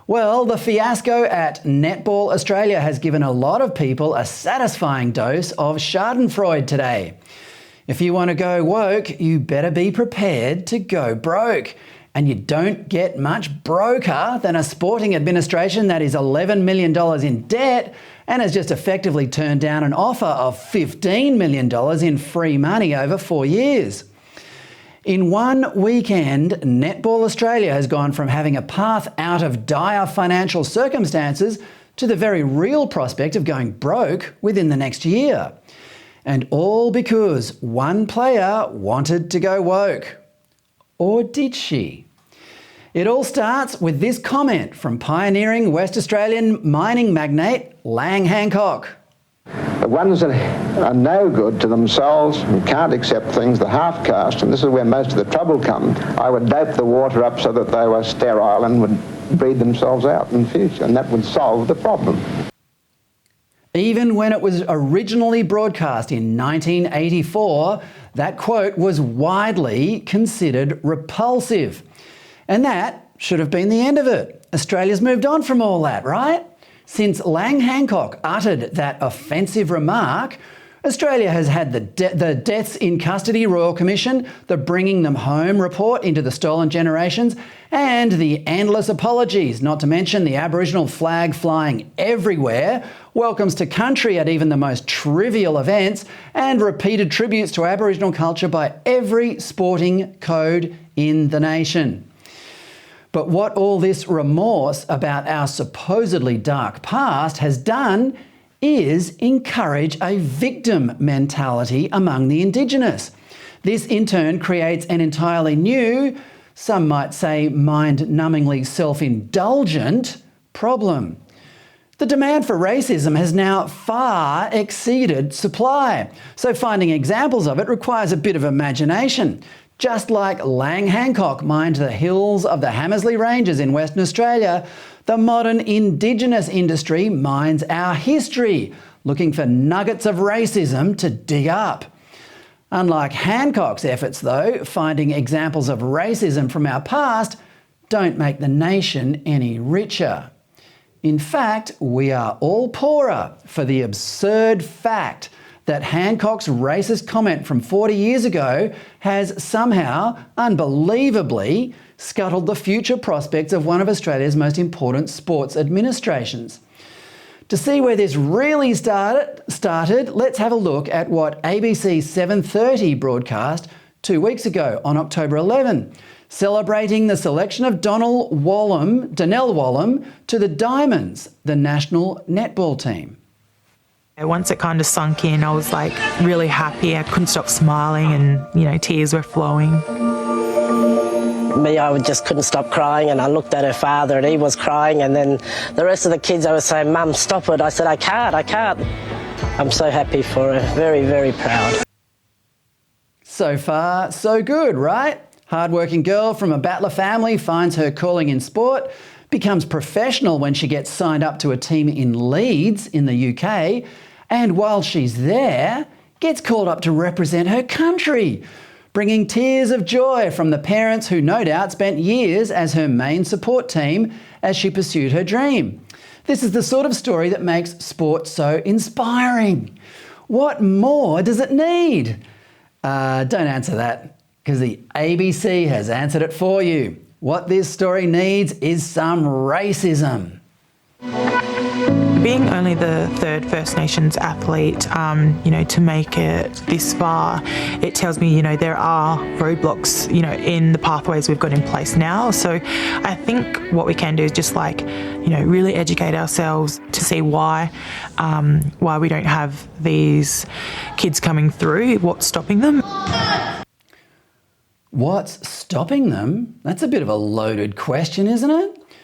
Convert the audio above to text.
Well, the fiasco at Netball Australia has given a lot of people a satisfying dose of schadenfreude today. If you want to go woke, you better be prepared to go broke. And you don't get much broker than a sporting administration that is $11 million in debt and has just effectively turned down an offer of $15 million in free money over 4 years. In 1 weekend, Netball Australia has gone from having a path out of dire financial circumstances to the very real prospect of going broke within the next year. And all because one player wanted to go woke. Or did she? It all starts with this comment from pioneering West Australian mining magnate Lang Hancock. The ones that are no good to themselves and can't accept things, the half-caste, and this is where most of the trouble comes, I would dope the water up so that they were sterile and would breed themselves out in the future, and that would solve the problem. Even when it was originally broadcast in 1984, that quote was widely considered repulsive. And that should have been the end of it. Australia's moved on from all that, right? Since Lang Hancock uttered that offensive remark, Australia has had the Deaths in Custody Royal Commission, the Bringing Them Home report into the stolen generations, and the endless apologies, not to mention the Aboriginal flag flying everywhere, welcomes to country at even the most trivial events, and repeated tributes to Aboriginal culture by every sporting code in the nation. But what all this remorse about our supposedly dark past has done is encourage a victim mentality among the Indigenous. This in turn creates an entirely new, some might say mind-numbingly self-indulgent problem. The demand for racism has now far exceeded supply, so finding examples of it requires a bit of imagination. Just like Lang Hancock mined the hills of the Hamersley Ranges in Western Australia, the modern Indigenous industry mines our history, looking for nuggets of racism to dig up. Unlike Hancock's efforts, though, finding examples of racism from our past don't make the nation any richer. In fact, we are all poorer for the absurd fact that Hancock's racist comment from 40 years ago has somehow, unbelievably, scuttled the future prospects of one of Australia's most important sports administrations. To see where this really started, let's have a look at what ABC's 7:30 broadcast 2 weeks ago on October 11, celebrating the selection of Donnell Wallam to the Diamonds, the national netball team. Once it kind of sunk in, I was like really happy. I couldn't stop smiling and, tears were flowing. Me, I just couldn't stop crying, and I looked at her father and he was crying, and then the rest of the kids, they were saying, "Mum, stop it." I said, I can't. I'm so happy for her, very, very proud. So far, so good, right? Hardworking girl from a battler family finds her calling in sport, becomes professional when she gets signed up to a team in Leeds in the UK, and while she's there, gets called up to represent her country, bringing tears of joy from the parents who no doubt spent years as her main support team as she pursued her dream. This is the sort of story that makes sport so inspiring. What more does it need? Don't answer that, because the ABC has answered it for you. What this story needs is some racism. Being only the third First Nations athlete, to make it this far, it tells me, there are roadblocks, in the pathways we've got in place now. So I think what we can do is just really educate ourselves to see why we don't have these kids coming through, what's stopping them. What's stopping them? That's a bit of a loaded question, isn't it?